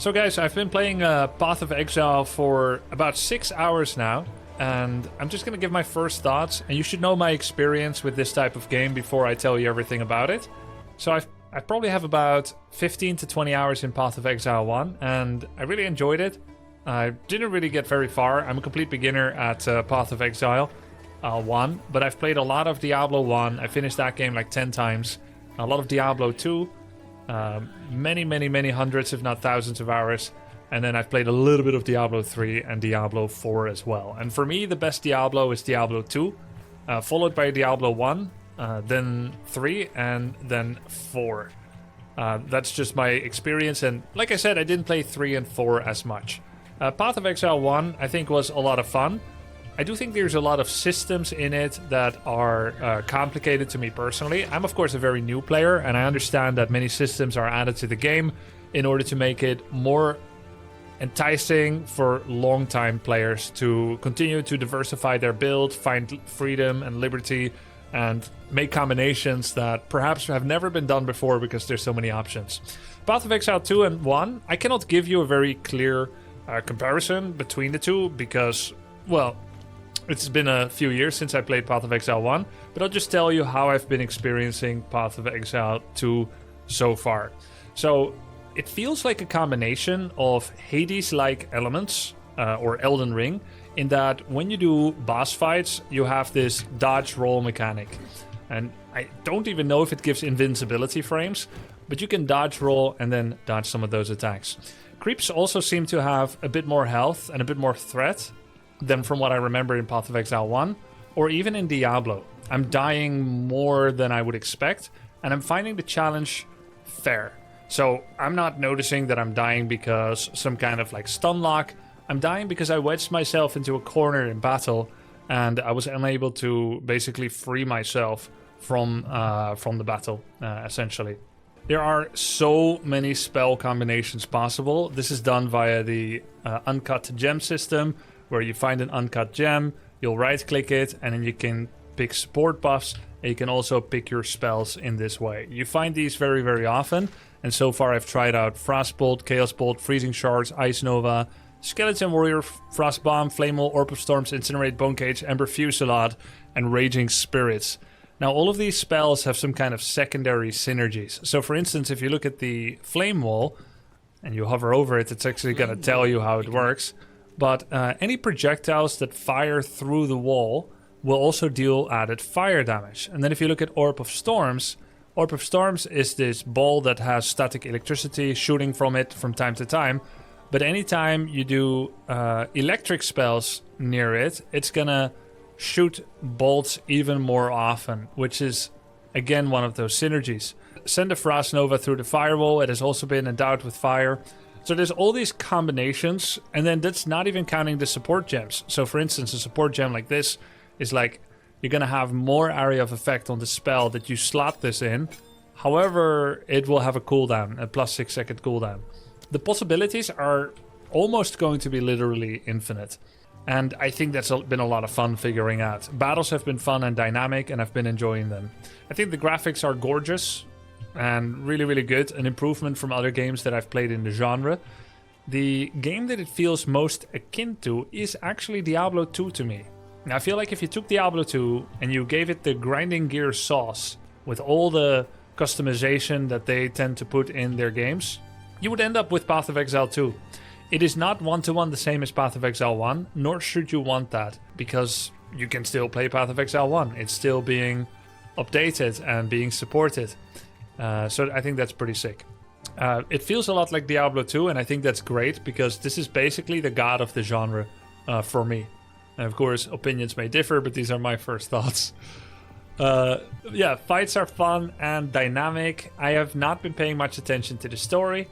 So guys, I've been playing Path of Exile for about 6 hours now, and I'm just going to give my first thoughts, and you should know my experience with this type of game before I tell you everything about it. So I probably have about 15 to 20 hours in Path of Exile 1, and I really enjoyed it. I didn't really get very far. I'm a complete beginner at Path of Exile 1, but I've played a lot of Diablo 1. I finished that game like 10 times. A lot of Diablo 2. Many hundreds, if not thousands of hours. And then I've played a little bit of Diablo 3 and Diablo 4 as well. And for me, the best Diablo is Diablo 2, followed by Diablo 1, then 3, and then 4. That's just my experience. And like I said, I didn't play 3 and 4 as much. Path of Exile 1, I think, was a lot of fun. I do think there's a lot of systems in it that are complicated to me personally. I'm, of course, a very new player, and I understand that many systems are added to the game in order to make it more enticing for long-time players to continue to diversify their build, find freedom and liberty, and make combinations that perhaps have never been done before because there's so many options. Path of Exile 2 and 1, I cannot give you a very clear comparison between the two because, well, it's been a few years since I played Path of Exile 1, but I'll just tell you how I've been experiencing Path of Exile 2 so far. So it feels like a combination of Hades-like elements, or Elden Ring, in that when you do boss fights, you have this dodge roll mechanic. And I don't even know if it gives invincibility frames, but you can dodge roll and then dodge some of those attacks. Creeps also seem to have a bit more health and a bit more threat than from what I remember in Path of Exile 1, or even in Diablo. I'm dying more than I would expect, and I'm finding the challenge fair. So I'm not noticing that I'm dying because some kind of like stun lock. I'm dying because I wedged myself into a corner in battle, and I was unable to basically free myself from the battle, essentially. There are so many spell combinations possible. This is done via the uncut gem system, where you find an uncut gem, you'll right-click it, and then you can pick support buffs, and you can also pick your spells in this way. You find these very often, and so far I've tried out Frostbolt, Chaos Bolt, Freezing Shards, Ice Nova, Skeleton Warrior, Frost Bomb, Flame Wall, Orb of Storms, Incinerate, Bone Cage, Ember Fusillade, and Raging Spirits. Now all of these spells have some kind of secondary synergies. So for instance, if you look at the Flame Wall, and you hover over it, it's actually going to tell you how it works. But any projectiles that fire through the wall will also deal added fire damage. And then if you look at Orb of Storms is this ball that has static electricity shooting from it from time to time. But anytime you do electric spells near it, it's gonna shoot bolts even more often, which is, again, one of those synergies. Send a Frost Nova through the firewall. It has also been endowed with fire. So there's all these combinations, and then that's not even counting the support gems. So for instance, a support gem like this is like, you're going to have more area of effect on the spell that you slot this in. However, it will have a cooldown, a plus 6 second cooldown. The possibilities are almost going to be literally infinite. And I think that's been a lot of fun figuring out. Battles have been fun and dynamic, and I've been enjoying them. I think the graphics are gorgeous and really good, an improvement from other games that I've played in the genre. The game that it feels most akin to is actually Diablo 2 to me. Now I feel like if you took Diablo 2 and you gave it the grinding gear sauce with all the customization that they tend to put in their games, you would end up with Path of Exile 2. It is not one-to-one the same as Path of Exile 1, nor should you want that, because you can still play Path of Exile 1. It's still being updated and being supported. So I think that's pretty sick. It feels a lot like Diablo 2, and I think that's great because this is basically the god of the genre for me. And of course, opinions may differ, but these are my first thoughts. Yeah, fights are fun and dynamic. I have not been paying much attention to the story,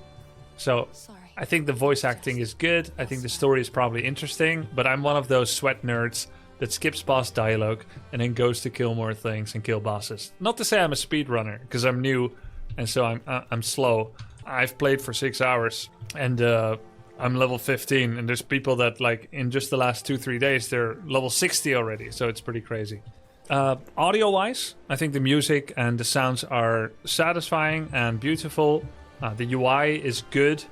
so I think the voice acting is good. I think the story is probably interesting, but I'm one of those sweat nerds that skips boss dialogue and then goes to kill more things and kill bosses. Not to say I'm a speedrunner, because I'm new and so I'm slow. I've played for 6 hours and I'm level 15, and there's people that, like, in just the last 2-3 days, they're level 60 already, so it's pretty crazy. Audio-wise, I think the music and the sounds are satisfying and beautiful. The UI is good.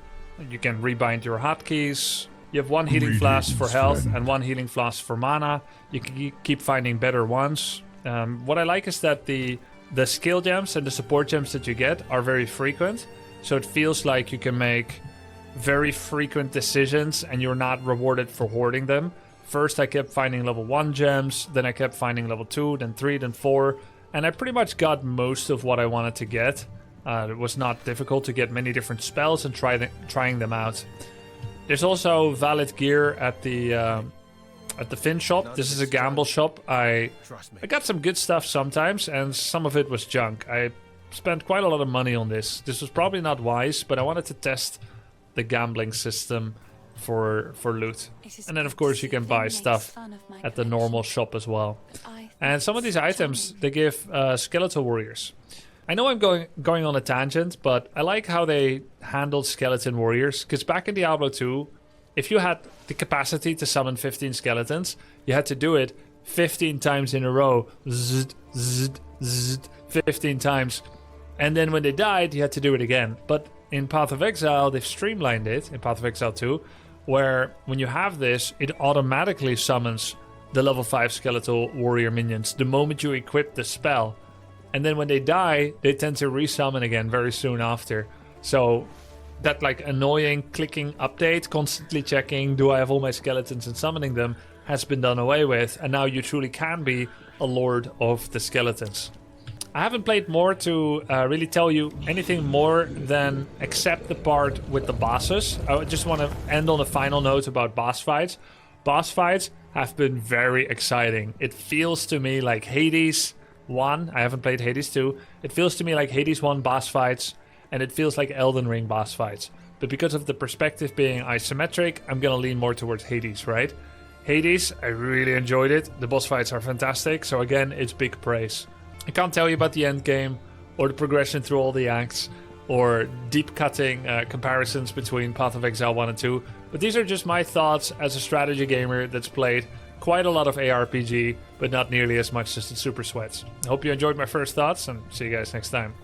You can rebind your hotkeys. You have one healing flask for health and one healing flask for mana. You can keep finding better ones. What I like is that the skill gems and the support gems that you get are very frequent. So it feels like you can make very frequent decisions and you're not rewarded for hoarding them. First I kept finding level 1 gems, then I kept finding level 2, then 3, then 4, and I pretty much got most of what I wanted to get. It was not difficult to get many different spells and trying them out. There's also valid gear at the Fin shop. This is a gamble shop. I got some good stuff sometimes, and some of it was junk. I spent quite a lot of money on this. This was probably not wise, but I wanted to test the gambling system for loot. And then of course you can buy stuff at the normal shop as well. And some of these items, they give skeletal warriors. I know I'm going on a tangent, but I like how they handled skeleton warriors, because back in Diablo 2, if you had the capacity to summon 15 skeletons, you had to do it 15 times in a row. Zzz, zzz, zzz, 15 times. And then when they died, you had to do it again. But in Path of Exile, they've streamlined it, in Path of Exile 2, where when you have this, it automatically summons the level 5 skeletal warrior minions the moment you equip the spell. And then when they die, they tend to resummon again very soon after. So that like annoying clicking update, constantly checking, do I have all my skeletons and summoning them, has been done away with. And now you truly can be a lord of the skeletons. I haven't played more to really tell you anything more than except the part with the bosses. I just want to end on a final note about boss fights. Boss fights have been very exciting. It feels to me like Hades 1. I haven't played Hades 2. It feels to me like Hades 1 boss fights, and it feels like Elden Ring boss fights. But because of the perspective being isometric, I'm gonna lean more towards Hades, right? Hades, I really enjoyed it. The boss fights are fantastic, so again, it's big praise. I can't tell you about the end game, or the progression through all the acts, or deep cutting comparisons between Path of Exile 1 and 2, but these are just my thoughts as a strategy gamer that's played quite a lot of ARPG, but not nearly as much as the Super Sweats. I hope you enjoyed my first thoughts, and see you guys next time.